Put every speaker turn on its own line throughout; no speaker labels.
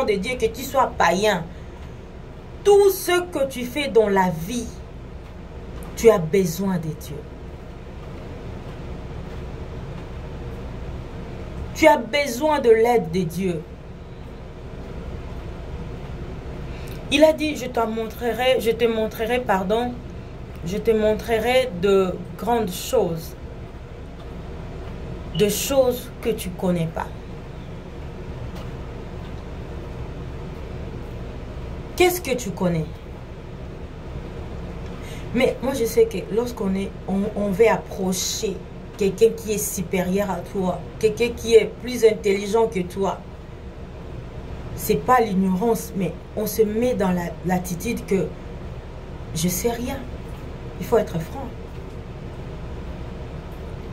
de Dieu, que tu sois païen, tout ce que tu fais dans la vie, tu as besoin de Dieu. Tu as besoin de l'aide de Dieu. Il a dit, je te montrerai de grandes choses, de choses que tu ne connais pas. Qu'est-ce que tu connais? Mais moi, je sais que lorsqu'on on veut approcher quelqu'un qui est supérieur à toi, quelqu'un qui est plus intelligent que toi, c'est pas l'ignorance, mais on se met dans l'attitude que je sais rien. Il faut être franc.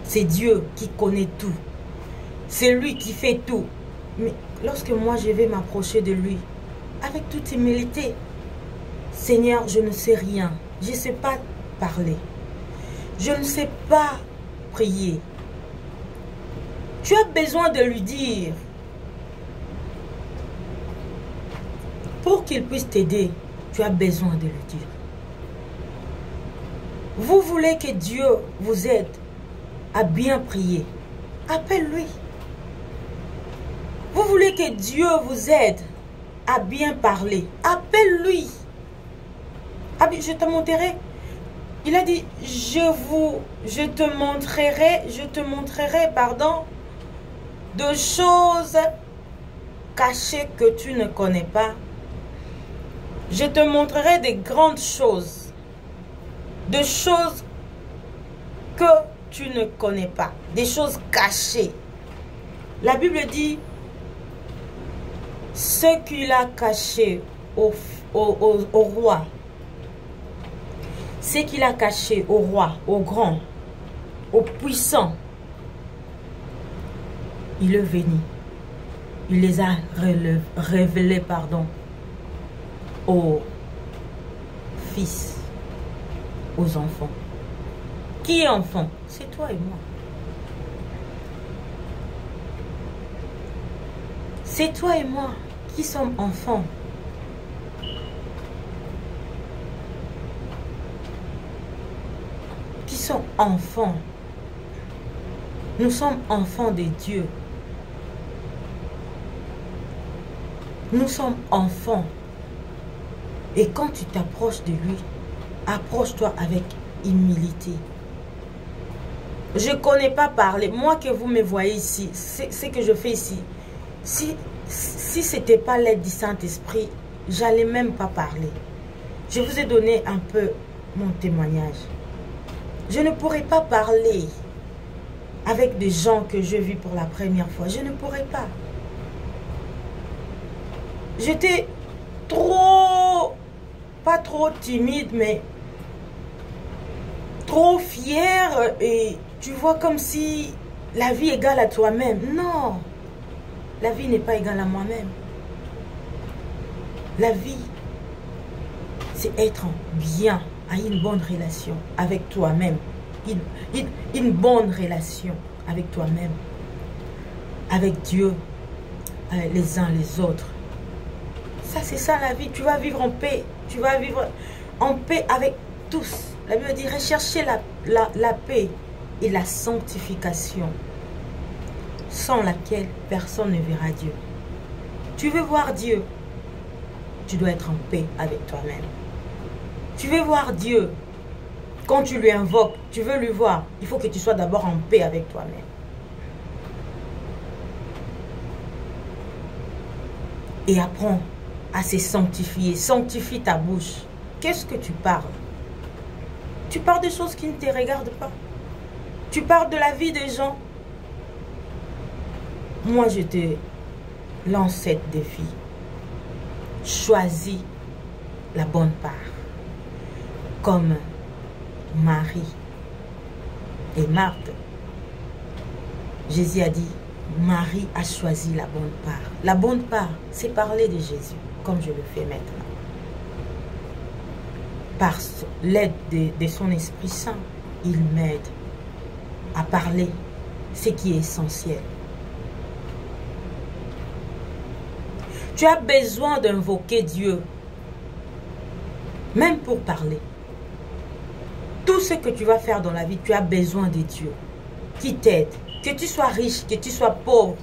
C'est Dieu qui connaît tout. C'est lui qui fait tout. Mais lorsque moi, je vais m'approcher de lui, avec toute humilité, Seigneur, je ne sais rien. Je ne sais pas parler. Je ne sais pas prier. Tu as besoin de lui dire. Pour qu'il puisse t'aider, tu as besoin de lui dire. Vous voulez que Dieu vous aide à bien prier. Appelle-lui. Vous voulez que Dieu vous aide à bien parler. Appelle-lui. Je te montrerai. Il a dit, je te montrerai, de choses cachées que tu ne connais pas. Je te montrerai des grandes choses, de choses que tu ne connais pas, des choses cachées. La Bible dit, ce qu'il a caché au roi, ce qu'il a caché au roi, au grand, au puissant, il est venu. Il les a révélés, aux fils, aux enfants. Qui est enfant? C'est toi et moi. C'est toi et moi qui sommes enfants. Qui sont enfants. Nous sommes enfants de Dieu. Nous sommes enfants. Et quand tu t'approches de lui, approche-toi avec humilité. Je ne connais pas parler. Moi que vous me voyez ici, ce que je fais ici, si ce n'était pas l'aide du Saint-Esprit, j'allais même pas parler. Je vous ai donné un peu mon témoignage. Je ne pourrais pas parler avec des gens que je vis pour la première fois. Je ne pourrais pas. J'étais pas trop timide, mais trop fière. Et tu vois comme si la vie est égale à toi-même. Non, la vie n'est pas égale à moi-même. La vie, c'est être bien, à une bonne relation avec toi-même. Une bonne relation avec toi-même, avec Dieu, les uns les autres. Ça, c'est ça la vie. Tu vas vivre en paix. Tu vas vivre en paix avec tous. La Bible dit, recherchez la paix et la sanctification, sans laquelle personne ne verra Dieu. Tu veux voir Dieu, tu dois être en paix avec toi-même. Tu veux voir Dieu, quand tu lui invoques, tu veux lui voir, il faut que tu sois d'abord en paix avec toi-même. Et apprends à se sanctifier. Sanctifie ta bouche. Qu'est-ce que tu parles? Tu parles des choses qui ne te regardent pas. Tu parles de la vie des gens. Moi, je te lance cet défi. Choisis la bonne part. Comme Marie et Marthe. Jésus a dit, Marie a choisi la bonne part. La bonne part, c'est parler de Jésus, comme je le fais maintenant. Par l'aide de son Esprit Saint, il m'aide à parler ce qui est essentiel. Tu as besoin d'invoquer Dieu, même pour parler. Tout ce que tu vas faire dans la vie, tu as besoin de Dieu qui t'aide. Que tu sois riche, que tu sois pauvre,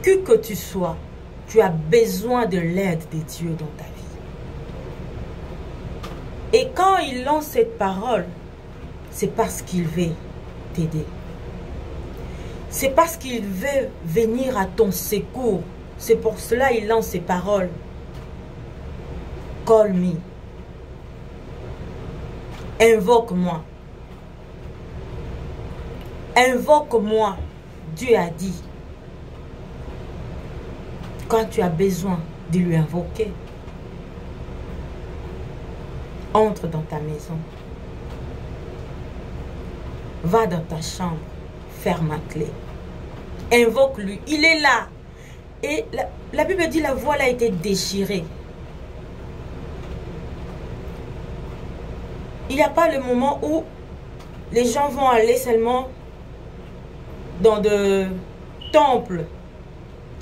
que tu sois, tu as besoin de l'aide de Dieu dans ta vie. Et quand il lance cette parole, c'est parce qu'il veut t'aider. C'est parce qu'il veut venir à ton secours. C'est pour cela qu'il lance ces paroles. Call me. Invoque-moi. Invoque-moi. Dieu a dit. Quand tu as besoin de lui invoquer, entre dans ta maison. Va dans ta chambre. Ferme ma clé. Invoque-lui. Il est là. Et la Bible dit la voile a été déchirée. Il n'y a pas le moment où les gens vont aller seulement dans des temples.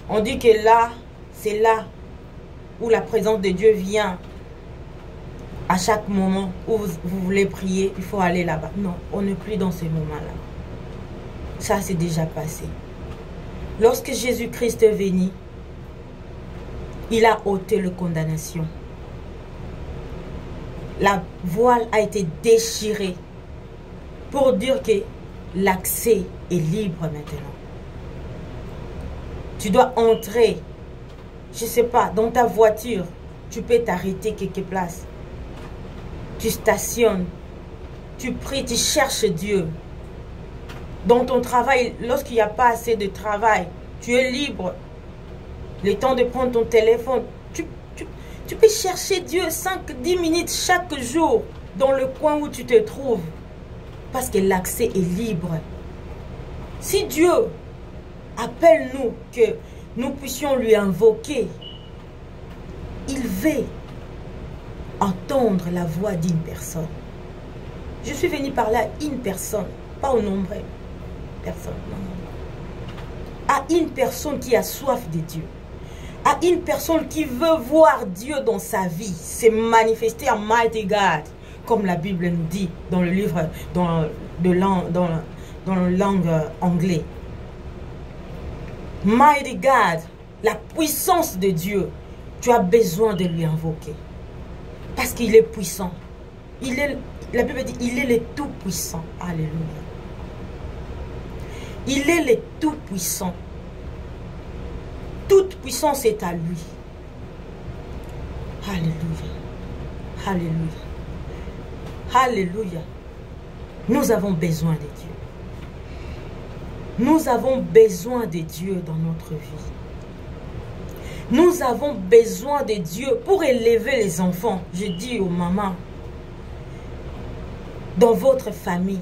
On dit que là, c'est là où la présence de Dieu vient. À chaque moment où vous voulez prier, il faut aller là-bas. Non, on n'est plus dans ces moments-là. Ça, c'est déjà passé. Lorsque Jésus-Christ est venu, il a ôté la condamnation. La voile a été déchirée pour dire que l'accès est libre maintenant. Tu dois entrer, je ne sais pas, dans ta voiture. Tu peux t'arrêter quelque place. Tu stationnes, tu pries, tu cherches Dieu. Dans ton travail, lorsqu'il n'y a pas assez de travail, tu es libre. Le temps de prendre ton téléphone, tu peux chercher Dieu 5-10 minutes chaque jour dans le coin où tu te trouves. Parce que l'accès est libre. Si Dieu appelle-nous que nous puissions lui invoquer, il veut entendre la voix d'une personne. Je suis venu parler à une personne, pas au nombre. Personne, non. À une personne qui a soif de Dieu. À une personne qui veut voir Dieu dans sa vie, se manifester en Mighty God, comme la Bible nous dit dans le livre, dans la langue anglaise. Mighty God, la puissance de Dieu, tu as besoin de lui invoquer. Parce qu'il est puissant. La Bible dit, il est le tout-puissant. Alléluia. Il est le tout-puissant. Toute puissance est à lui. Alléluia. Alléluia. Alléluia. Nous avons besoin de Dieu. Nous avons besoin de Dieu dans notre vie. Nous avons besoin de Dieu pour élever les enfants. Je dis aux mamans, dans votre famille,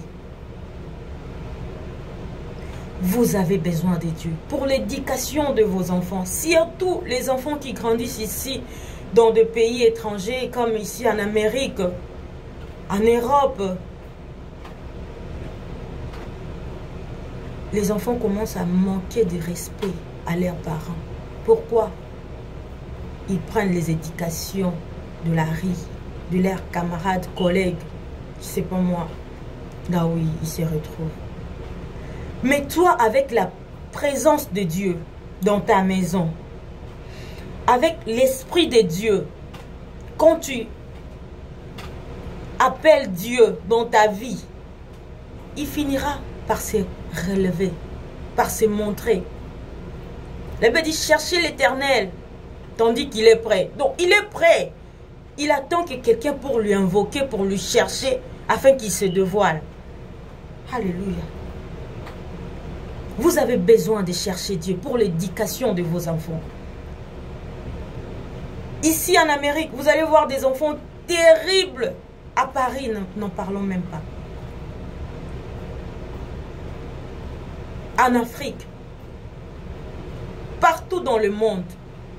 vous avez besoin de Dieu pour l'éducation de vos enfants. Surtout les enfants qui grandissent ici, dans des pays étrangers, comme ici en Amérique, en Europe. Les enfants commencent à manquer de respect à leurs parents. Pourquoi? Ils prennent les éducations de la rue, de leurs camarades, collègues, je ne sais pas moi, là où ils se retrouvent. Mais toi, avec la présence de Dieu dans ta maison, avec l'Esprit de Dieu, quand tu appelles Dieu dans ta vie, il finira par se relever, par se montrer. La Bible dit, cherchez l'Éternel, tandis qu'il est prêt. Donc, il est prêt. Il attend que quelqu'un pour lui invoquer, pour lui chercher, afin qu'il se dévoile. Alléluia. Vous avez besoin de chercher Dieu pour l'éducation de vos enfants. Ici en Amérique, vous allez voir des enfants terribles. À Paris, n'en parlons même pas. En Afrique, partout dans le monde,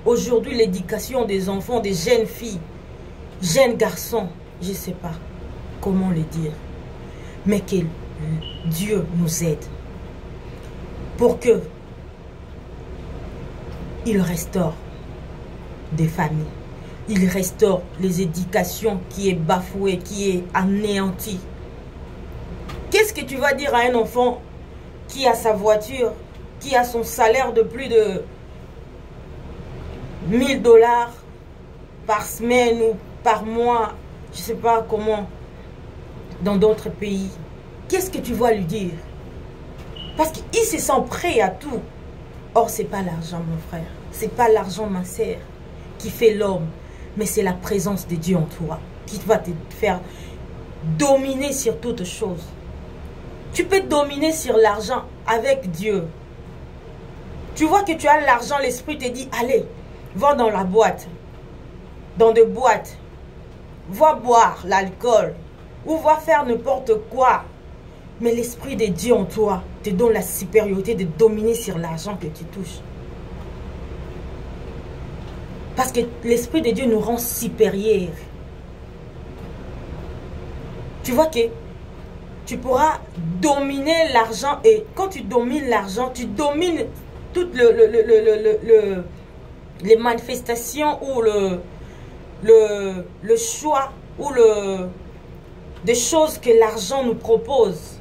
aujourd'hui, l'éducation des enfants, des jeunes filles, jeunes garçons, je ne sais pas comment le dire, mais que Dieu nous aide pour que il restaure des familles. Il restaure les éducations qui est bafouée, qui est anéantie. Qu'est-ce que tu vas dire à un enfant qui a sa voiture, qui a son salaire de plus de 1000 $ par semaine ou par mois, je ne sais pas comment, dans d'autres pays? Qu'est-ce que tu vas lui dire? Parce qu'il se sent prêt à tout. Or, ce n'est pas l'argent, mon frère. Ce n'est pas l'argent, ma sœur, qui fait l'homme. Mais c'est la présence de Dieu en toi qui va te faire dominer sur toutes choses. Tu peux dominer sur l'argent avec Dieu. Tu vois que tu as l'argent, l'esprit te dit, allez, va dans la boîte, dans des boîtes, va boire l'alcool, ou va faire n'importe quoi. Mais l'esprit de Dieu en toi te donne la supériorité de dominer sur l'argent que tu touches. Parce que l'esprit de Dieu nous rend supérieurs. Tu vois que tu pourras dominer l'argent. Et quand tu domines l'argent, tu domines toutes les manifestations ou le choix ou des choses que l'argent nous propose.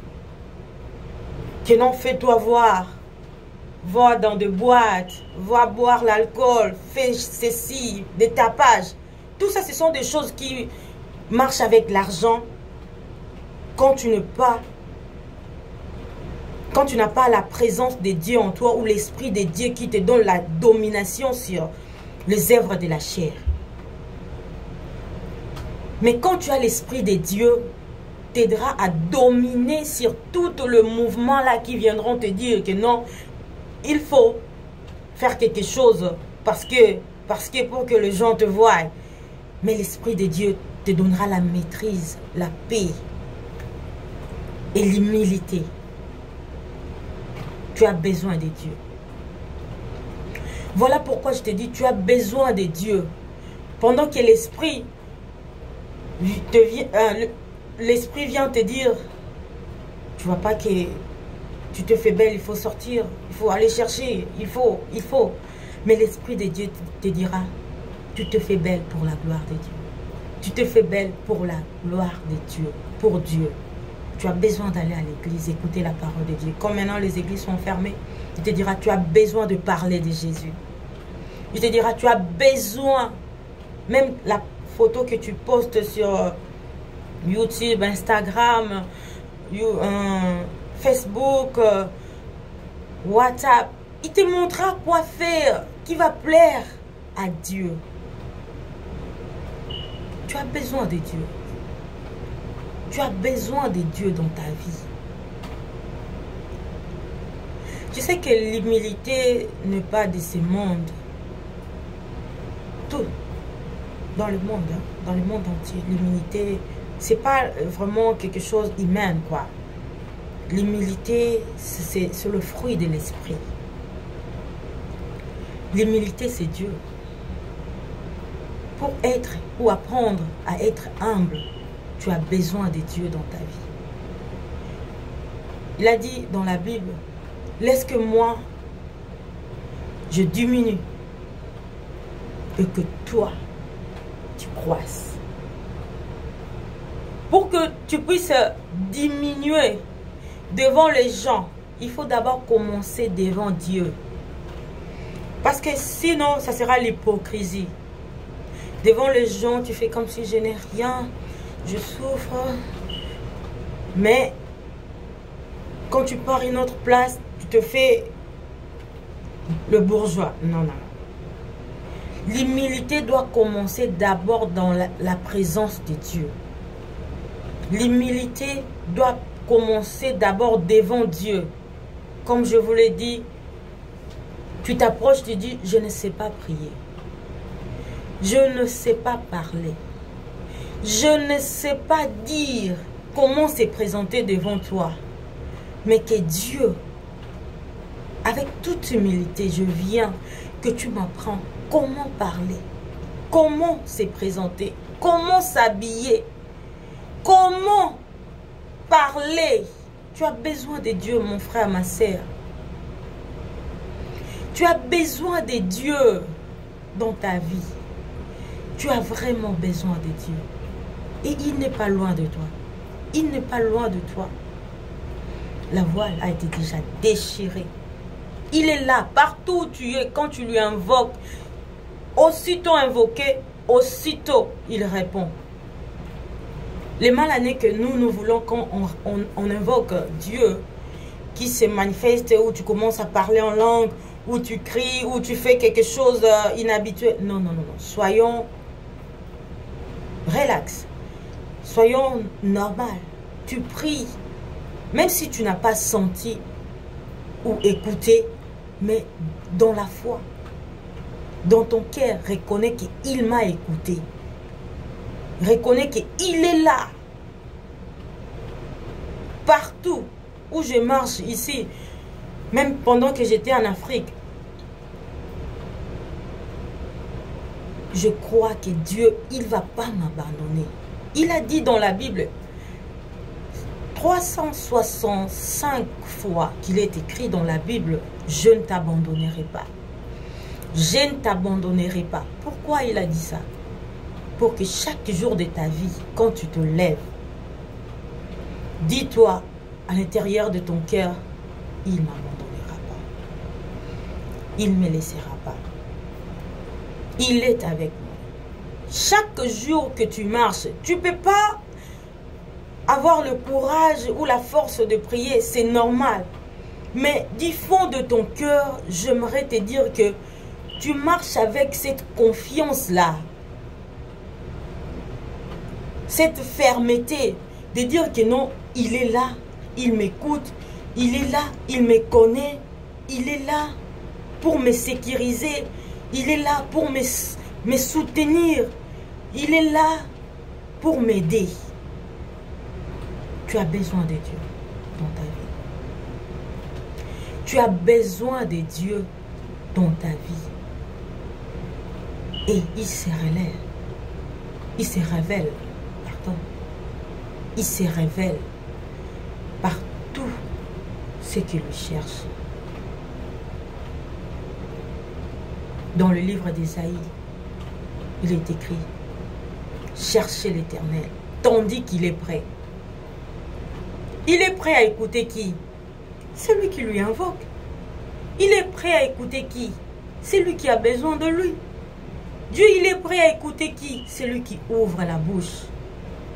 Que non, fais-toi voir. Va dans des boîtes, va boire l'alcool, fais ceci, des tapages. Tout ça, ce sont des choses qui marchent avec l'argent quand tu n'as pas la présence de Dieu en toi ou l'esprit de Dieu qui te donne la domination sur les œuvres de la chair. Mais quand tu as l'esprit de Dieu, t'aidera à dominer sur tout le mouvement là qui viendront te dire que non, il faut faire quelque chose parce que pour que les gens te voient. Mais l'Esprit de Dieu te donnera la maîtrise, la paix et l'humilité. Tu as besoin de Dieu. Voilà pourquoi je te dis, tu as besoin de Dieu. Pendant que l'Esprit vient te dire, tu vois pas que tu te fais belle, il faut sortir, il faut aller chercher, il faut. Mais l'Esprit de Dieu te dira, tu te fais belle pour la gloire de Dieu. Tu te fais belle pour la gloire de Dieu, pour Dieu. Tu as besoin d'aller à l'église, écouter la parole de Dieu. Comme maintenant les églises sont fermées, il te dira, tu as besoin de parler de Jésus. Il te dira, tu as besoin, même la photo que tu postes sur YouTube, Instagram, Facebook, WhatsApp, il te montrera quoi faire qui va plaire à Dieu. Tu as besoin de Dieu. Tu as besoin de Dieu dans ta vie. Tu sais que l'humilité n'est pas de ce monde. Tout. Dans le monde entier. L'humilité, c'est pas vraiment quelque chose d'humain, quoi. L'humilité, c'est le fruit de l'esprit. L'humilité, c'est Dieu. Pour apprendre à être humble, tu as besoin de Dieu dans ta vie. Il a dit dans la Bible, laisse que moi, je diminue et que toi, tu croisses. Pour que tu puisses diminuer devant les gens, il faut d'abord commencer devant Dieu. Parce que sinon, ça sera l'hypocrisie. Devant les gens, tu fais comme si je n'ai rien, je souffre. Mais quand tu pars à une autre place, tu te fais le bourgeois. Non. L'humilité doit commencer d'abord dans la présence de Dieu. L'humilité doit commencer d'abord devant Dieu. Comme je vous l'ai dit, tu t'approches, tu dis, je ne sais pas prier. Je ne sais pas parler. Je ne sais pas dire comment se présenter devant toi. Mais que Dieu, avec toute humilité, je viens, que tu m'apprends comment parler, comment se présenter, comment s'habiller, comment parler. Tu as besoin de Dieu, mon frère, ma sœur. Tu as besoin de Dieu dans ta vie. Tu as vraiment besoin de Dieu. Et il n'est pas loin de toi. Il n'est pas loin de toi. La voile a été déjà déchirée. Il est là, partout où tu es, quand tu lui invoques. Aussitôt invoqué, aussitôt il répond. Les mal années que nous voulons quand on invoque Dieu, qui se manifeste, où tu commences à parler en langue, où tu cries, où tu fais quelque chose inhabituel. Non, non, non, non. Soyons relax. Soyons normal. Tu pries. Même si tu n'as pas senti ou écouté, mais dans la foi. Dans ton cœur, reconnais qu'il m'a écouté. Reconnais qu'il est là. Partout où je marche ici, même pendant que j'étais en Afrique, je crois que Dieu, il ne va pas m'abandonner. Il a dit dans la Bible, 365 fois qu'il est écrit dans la Bible, je ne t'abandonnerai pas. Je ne t'abandonnerai pas. Pourquoi il a dit ça? Pour que chaque jour de ta vie, quand tu te lèves, dis-toi à l'intérieur de ton cœur, il ne m'abandonnera pas. Il ne me laissera pas. Il est avec moi. Chaque jour que tu marches, tu ne peux pas avoir le courage ou la force de prier, c'est normal. Mais du fond de ton cœur, j'aimerais te dire que tu marches avec cette confiance-là. Cette fermeté de dire que non, il est là, il m'écoute, il est là, il me connaît, il est là pour me sécuriser, il est là pour me soutenir, il est là pour m'aider. Tu as besoin de Dieu dans ta vie. Tu as besoin de Dieu dans ta vie. Et il se révèle. Il se révèle. Pardon. Il se révèle par tout ce qu'il cherche. Dans le livre d'Ésaïe, il est écrit: cherchez l'Éternel, tandis qu'il est prêt. Il est prêt à écouter qui? Celui qui lui invoque. Il est prêt à écouter qui? Celui qui a besoin de lui. Dieu, il est prêt à écouter qui? Celui qui ouvre la bouche.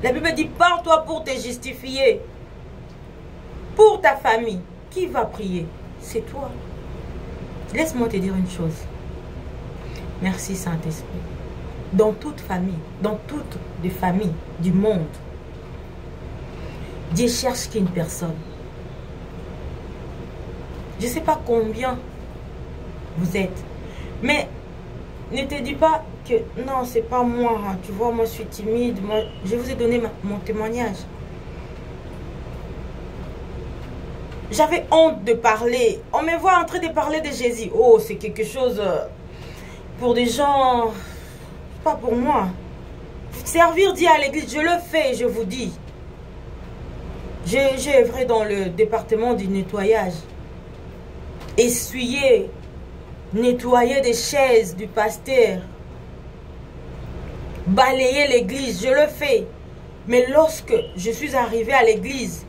La Bible dit, pars-toi pour te justifier. Pour ta famille. Qui va prier? C'est toi. Laisse-moi te dire une chose. Merci Saint-Esprit. Dans toute famille, dans toutes les familles du monde, Dieu cherche qu'une personne. Je ne sais pas combien vous êtes, mais ne te dis pas que non, c'est pas moi. Tu vois, moi je suis timide. Moi, je vous ai donné mon témoignage. J'avais honte de parler. On me voit en train de parler de Jésus. Oh, c'est quelque chose pour des gens, pas pour moi. Servir Dieu à l'église, je le fais, je vous dis. J'ai œuvré dans le département du nettoyage. Essuyer, nettoyer des chaises du pasteur. Balayer l'église, je le fais. Mais lorsque je suis arrivée à l'église,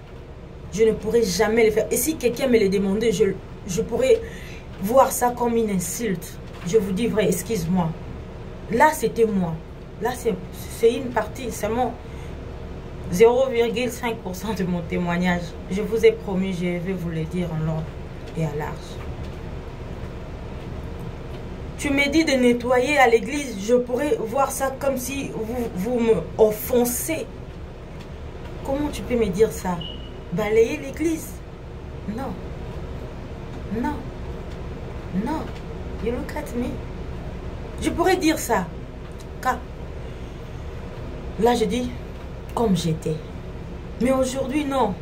je ne pourrais jamais le faire. Et si quelqu'un me le demandait, je pourrais voir ça comme une insulte. Je vous dis vrai, excuse-moi. Là, c'était moi. Là, c'est une partie, c'est mon 0,5% de mon témoignage. Je vous ai promis, je vais vous le dire en long et à large. Tu me dis de nettoyer à l'église, je pourrais voir ça comme si vous me offensez. Comment tu peux me dire ça? Balayer l'église? Non. Non. Non. You look at me. Je pourrais dire ça. Car là, je dis comme j'étais. Mais aujourd'hui, non.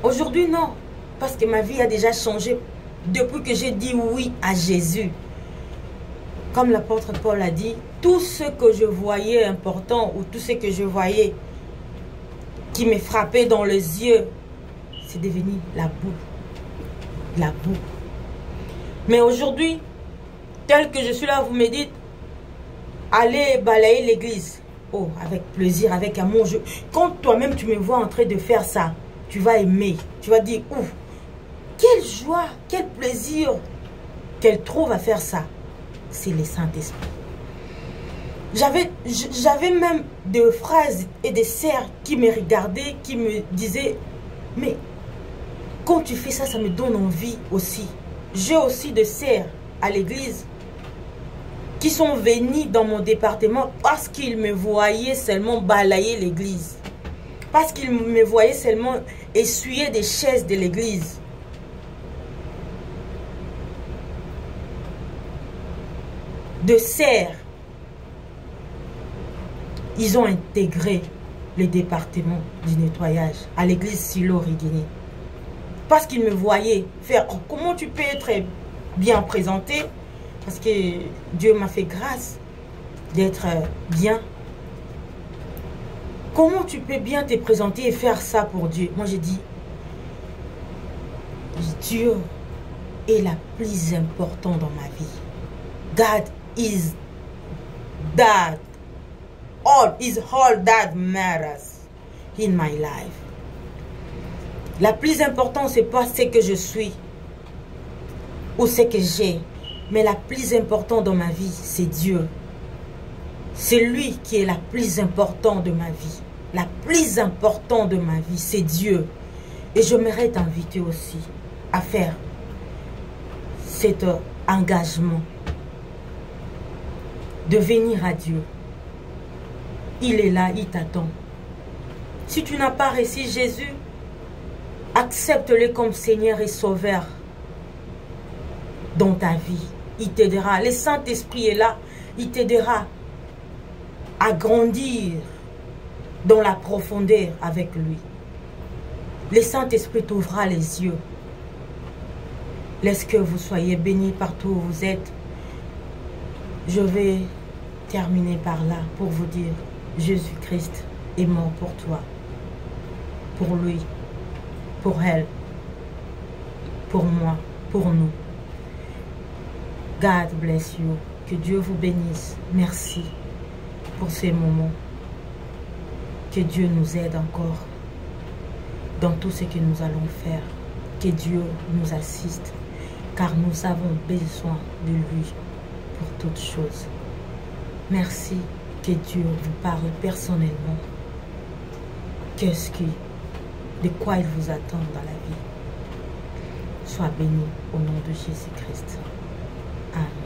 Aujourd'hui, non. Parce que ma vie a déjà changé depuis que j'ai dit oui à Jésus. Comme l'apôtre Paul a dit, tout ce que je voyais important ou tout ce que je voyais qui me frappait dans les yeux, c'est devenu la boue. La boue. Mais aujourd'hui, tel que je suis là, vous me dites, allez balayer l'église. Oh, avec plaisir, avec amour. Quand toi-même tu me vois en train de faire ça, tu vas aimer. Tu vas dire, ouf, quelle joie, quel plaisir qu'elle trouve à faire ça. C'est le Saint-Esprit. J'avais même des phrases et des sœurs qui me regardaient, qui me disaient, mais quand tu fais ça, ça me donne envie aussi. J'ai aussi des sœurs à l'église qui sont venues dans mon département parce qu'ils me voyaient seulement balayer l'église. Parce qu'ils me voyaient seulement essuyer des chaises de l'église. De sœurs, ils ont intégré le département du nettoyage à l'église Silo-Rigini. Parce qu'ils me voyaient faire, oh, comment tu peux être bien présenté? Parce que Dieu m'a fait grâce d'être bien. Comment tu peux bien te présenter et faire ça pour Dieu? Moi j'ai dit, Dieu est la plus importante dans ma vie. God is that. All is all that matters in my life. La plus importante, c'est pas ce que je suis ou ce que j'ai, mais la plus importante dans ma vie, c'est Dieu. C'est lui qui est la plus importante de ma vie. La plus importante de ma vie, c'est Dieu. Et j'aimerais t'inviter aussi à faire cet engagement de venir à Dieu. Il est là, il t'attend. Si tu n'as pas reçu Jésus, accepte-le comme Seigneur et Sauveur dans ta vie. Il t'aidera. Le Saint-Esprit est là. Il t'aidera à grandir dans la profondeur avec lui. Le Saint-Esprit t'ouvrira les yeux. Laisse que vous soyez bénis partout où vous êtes. Je vais terminer par là pour vous dire, Jésus-Christ est mort pour toi, pour lui, pour elle, pour moi, pour nous. God bless you. Que Dieu vous bénisse. Merci pour ces moments. Que Dieu nous aide encore dans tout ce que nous allons faire. Que Dieu nous assiste, car nous avons besoin de lui pour toutes choses. Merci. Que Dieu vous parle personnellement. De quoi il vous attend dans la vie. Sois béni au nom de Jésus-Christ. Amen.